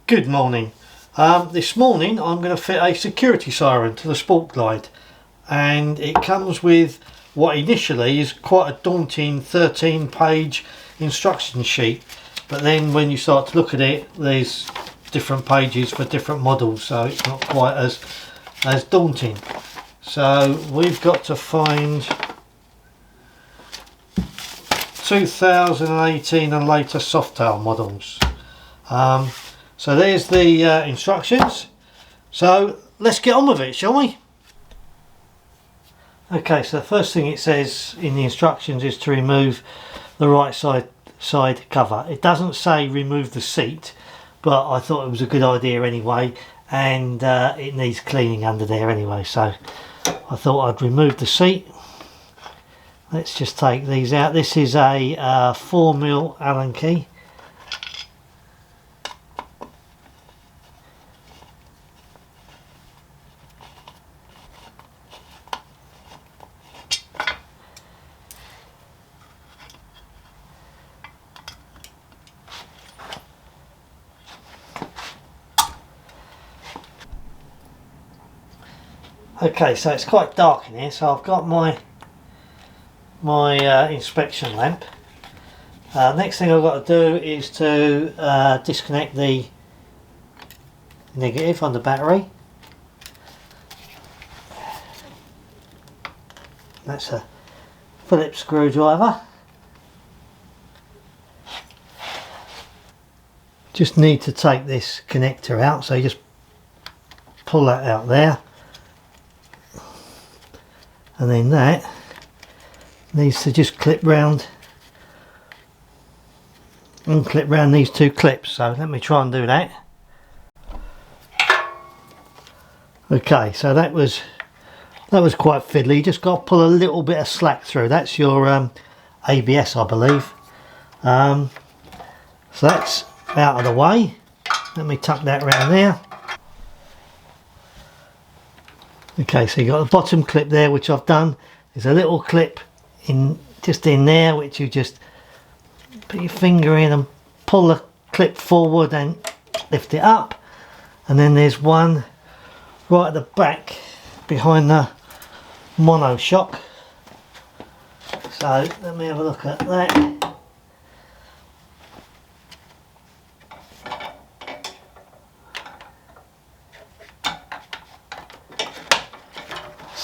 Good morning. This morning I'm going to fit a security siren to the Sport Glide, and it comes with what initially is quite a daunting 13-page instruction sheet, but then when you start to look at it there's different pages for different models, so it's not quite as daunting. So we've got to find 2018 and later Softail models. So there's the instructions, so let's get on with it, shall we? Okay, so the first thing it says in the instructions is to remove the right side cover. It doesn't say remove the seat, but I thought it was a good idea anyway, and it needs cleaning under there anyway, so I thought I'd remove the seat. Let's just take these out. This is a 4mm Allen key. Okay, so it's quite dark in here, so I've got my inspection lamp. Next thing I've got to do is to disconnect the negative on the battery. That's a Phillips screwdriver. Just need to take this connector out, so you just pull that out there. And then that needs to just clip round and clip round these two clips, so let me try and do that. Okay, so that was quite fiddly. You just got to pull a little bit of slack through. That's your ABS, I believe. So that's out of the way. Let me tuck that around there. Okay, so you got the bottom clip there, which I've done. There's a little clip just in there, which you just put your finger in and pull the clip forward and lift it up. And then there's one right at the back behind the monoshock. So let me have a look at that.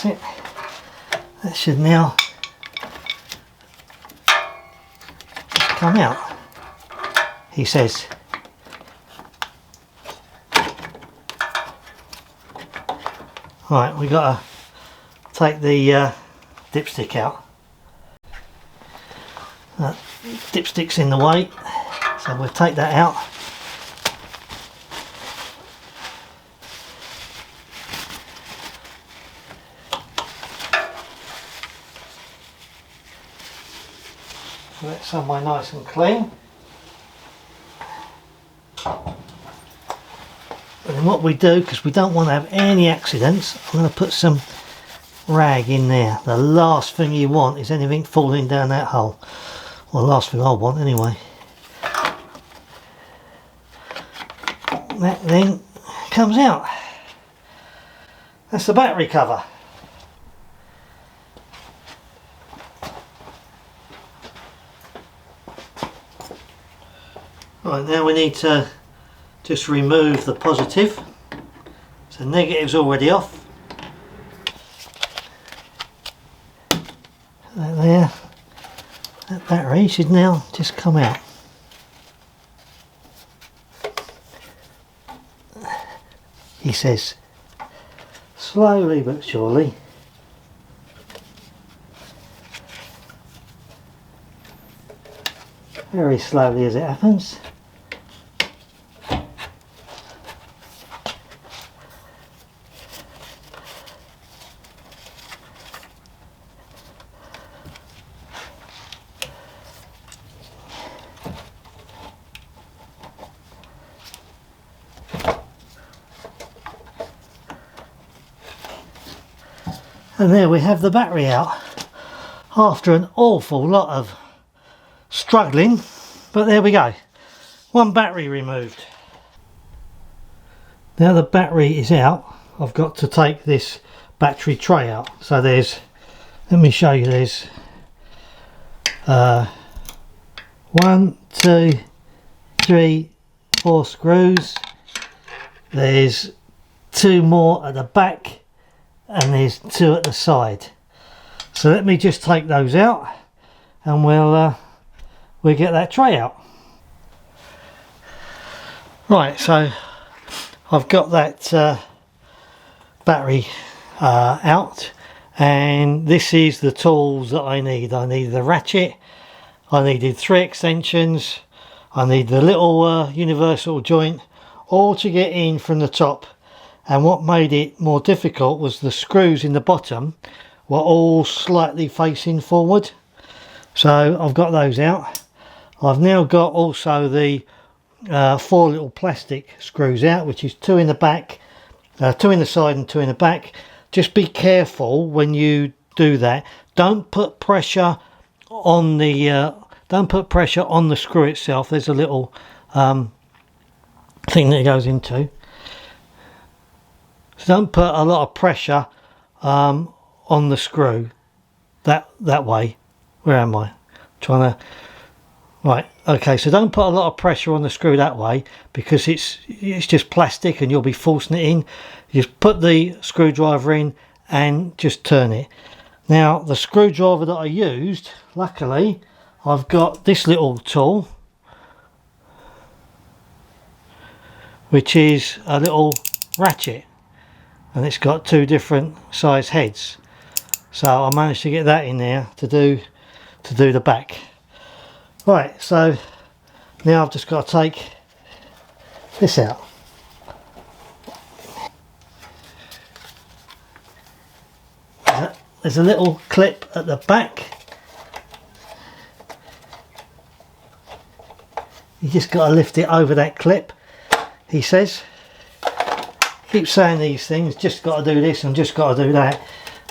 It. That should now come out, he says. Right, we got to take the dipstick out. Dipstick's in the way, so we'll take that out. That's somewhere nice and clean. And then what we do, because we don't want to have any accidents, I'm going to put some rag in there. The last thing you want is anything falling down that hole. Well, the last thing I want anyway. That then comes out. That's the battery cover. Right, now we need to just remove the positive. So negative's already off. That there. That battery should now just come out. He says, slowly but surely. Very slowly as it happens. And there we have the battery out, after an awful lot of struggling, but there we go, one battery removed. Now the battery is out, I've got to take this battery tray out. So there's, let me show you, there's 1, 2, 3, 4 screws. There's 2 more at the back and there's 2 at the side. So let me just take those out and we'll get that tray out. Right, so I've got that battery out, and this is the tools that I need. I need the ratchet, I needed 3 extensions, I need the little universal joint, all to get in from the top. And what made it more difficult was the screws in the bottom were all slightly facing forward. So I've got those out. I've now got also the 4 little plastic screws out, which is 2 in the back, 2 in the side and 2 in the back. Just be careful when you do that. Don't put pressure on the screw itself. There's a little thing that it goes into. So don't put a lot of pressure on the screw that way. Where am I? Trying to. Right, okay, so don't put a lot of pressure on the screw that way, because it's just plastic and you'll be forcing it in. You just put the screwdriver in and just turn it. Now the screwdriver that I used, luckily I've got this little tool, which is a little ratchet, and it's got 2 different size heads. So I managed to get that in there to do the back. Right, so now I've just got to take this out. There's a little clip at the back. You just got to lift it over that clip, he says. Keep saying these things, just got to do this and just got to do that.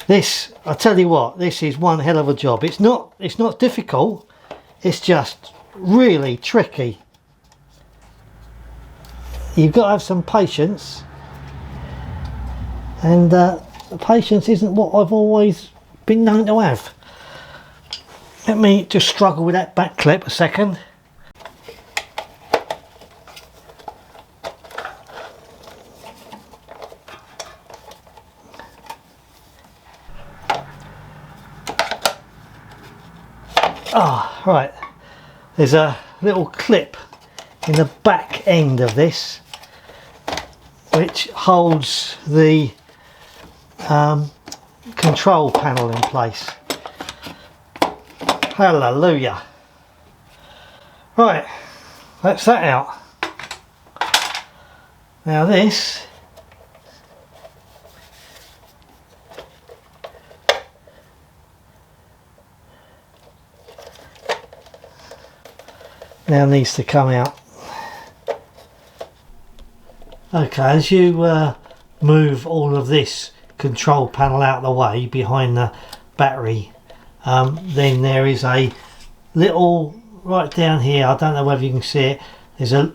This, I tell you what, this is one hell of a job. It's not difficult. It's just really tricky. You've got to have some patience, and patience isn't what I've always been known to have. Let me just struggle with that back clip a second. Ah, right. There's a little clip in the back end of this which holds the control panel in place. Hallelujah. Right, that's that out. Now this now needs to come out. Okay, as you move all of this control panel out of the way behind the battery, then there is a little, right down here, I don't know whether you can see it, there's a,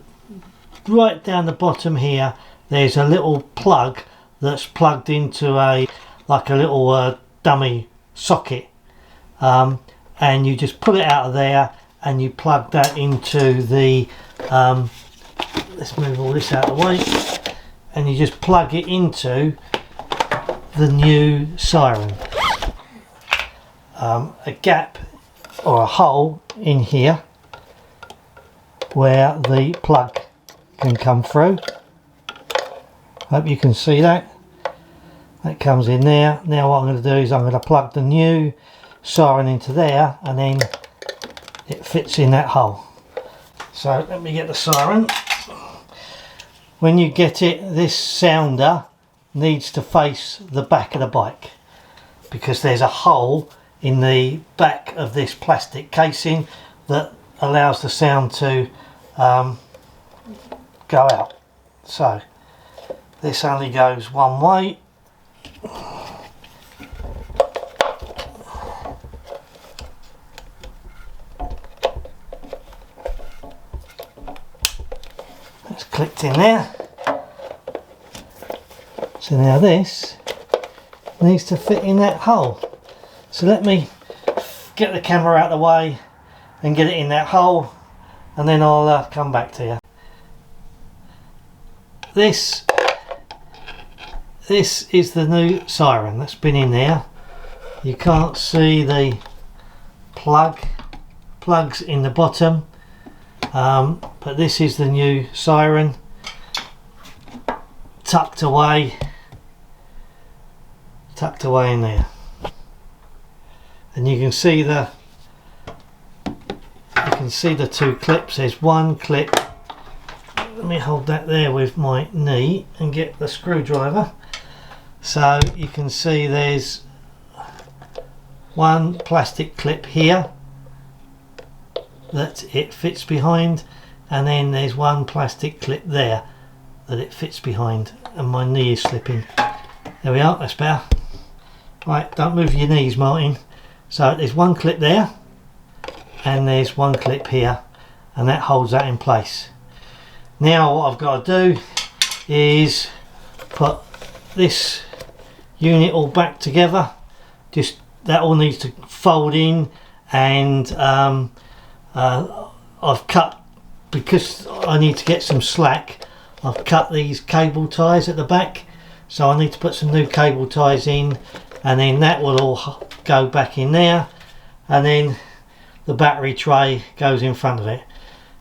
right down the bottom here, there's a little plug that's plugged into a, like a little dummy socket, and you just pull it out of there and you plug that into the let's move all this out of the way, and you just plug it into the new Siren. A gap or a hole in here where the plug can come through. Hope you can see that. That comes in there. Now what I'm going to do is I'm going to plug the new Siren into there, and then it fits in that hole. So let me get the Siren. When you get it, this sounder needs to face the back of the bike, because there's a hole in the back of this plastic casing that allows the sound to go out. So this only goes one way. It's clicked in there. So now this needs to fit in that hole. So let me get the camera out of the way and get it in that hole, and then I'll come back to you. This is the new Siren that's been in there. You can't see the plugs in the bottom, but this is the new Siren, tucked away in there, and you can see the two clips. There's one clip. Let me hold that there with my knee and get the screwdriver. So you can see there's one plastic clip here that it fits behind, and then there's one plastic clip there that it fits behind, and my knee is slipping. There we are, that's better. Right, don't move your knees, Martin. So there's one clip there, and there's one clip here, and that holds that in place. Now what I've got to do is put this unit all back together. Just that all needs to fold in, and I've cut, because I need to get some slack, I've cut these cable ties at the back, so I need to put some new cable ties in, and then that will all go back in there, and then the battery tray goes in front of it.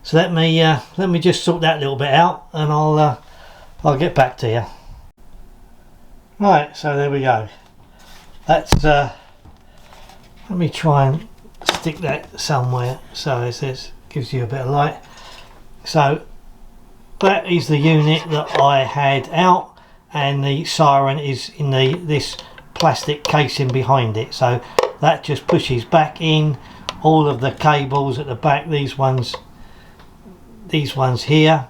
So let me just sort that little bit out, and I'll get back to you. Right, so there we go. That's let me try and stick that somewhere so it gives you a bit of light. So that is the unit that I had out, and the Siren is in this plastic casing behind it. So that just pushes back in all of the cables at the back. These ones here,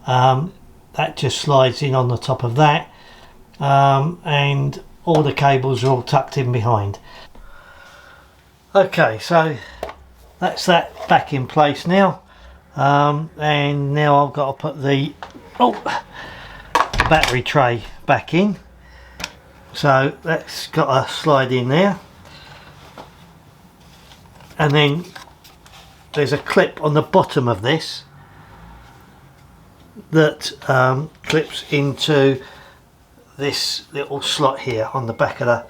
that just slides in on the top of that, and all the cables are all tucked in behind. Okay, so that's that back in place now, and now I've got to put the battery tray back in. So that's got to slide in there, and then there's a clip on the bottom of this that clips into this little slot here on the back of the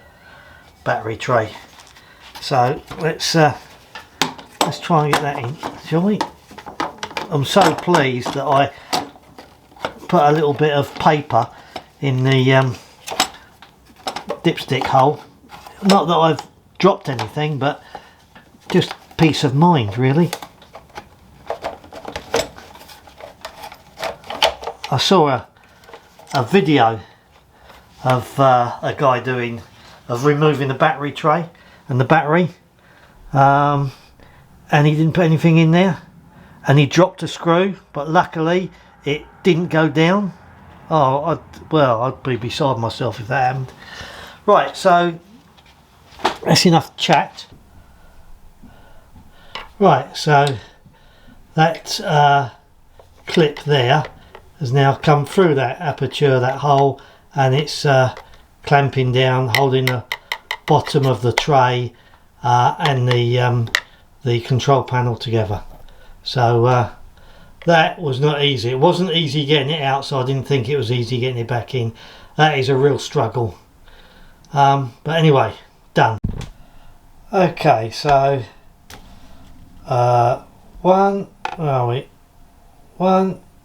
battery tray. So let's try and get that in, shall we? I'm so pleased that I put a little bit of paper in the dipstick hole. Not that I've dropped anything, but just peace of mind, really. I saw a video of a guy removing the battery tray and the battery, and he didn't put anything in there, and he dropped a screw, but luckily it didn't go down. Oh, I'd be beside myself if that happened. Right, so that's enough chat. Right, so that clip there has now come through that aperture, that hole, and it's clamping down, holding the bottom of the tray and the control panel together. So that was not easy. It wasn't easy getting it out, so I didn't think it was easy getting it back in. That is a real struggle. But anyway, done. Okay, so one,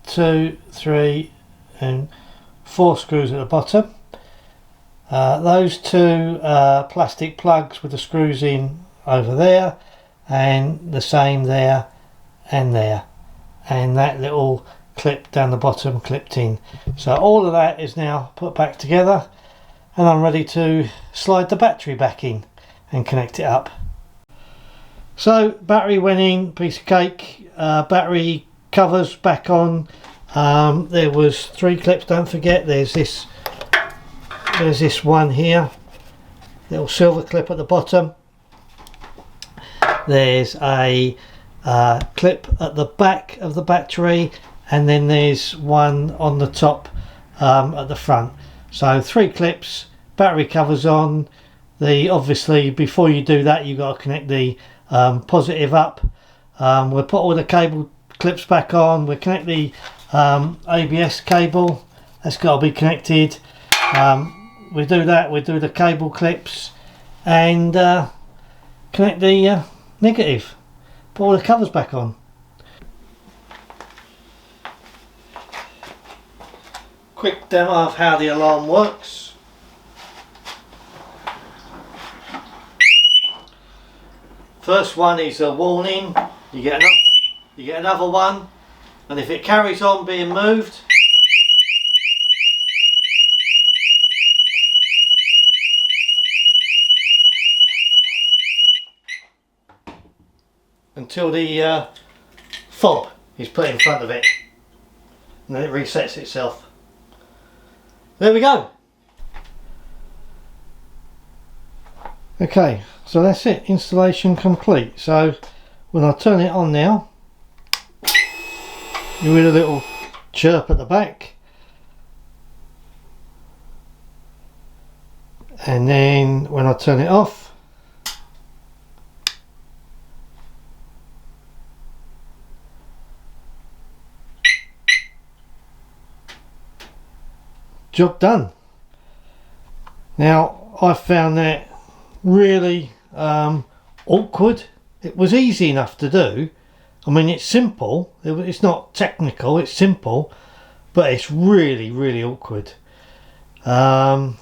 2, 3 and 4 screws at the bottom. Those two plastic plugs with the screws in over there, and the same there and there, and that little clip down the bottom clipped in. So all of that is now put back together, and I'm ready to slide the battery back in and connect it up. So battery went in, piece of cake. Battery covers back on. There was 3 clips, don't forget. There's this one here, little silver clip at the bottom. There's a clip at the back of the battery, and then there's one on the top at the front. So 3 clips, battery covers on. Obviously before you do that you've got to connect the positive up. We'll put all the cable clips back on. We'll connect the ABS cable, that's got to be connected. We do that, we do the cable clips and connect the negative, put all the covers back on. Quick demo of how the alarm works. First one is a warning, you get another one, and if it carries on being moved, until the fob is put in front of it, and then it resets itself. There we go. Okay, so that's it, installation complete. So when I turn it on now, you hear a little chirp at the back, and then when I turn it off, job done. Now I found that really awkward. It was easy enough to do. I mean, it's simple, it's not technical, it's simple, but it's really awkward. Would I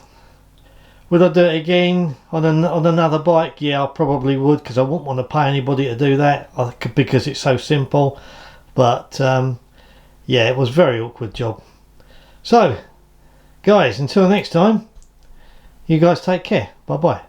do it again on another bike? Yeah, I probably would, because I wouldn't want to pay anybody to do that because it's so simple. But yeah, it was a very awkward job. So guys, until next time, you guys take care. Bye bye.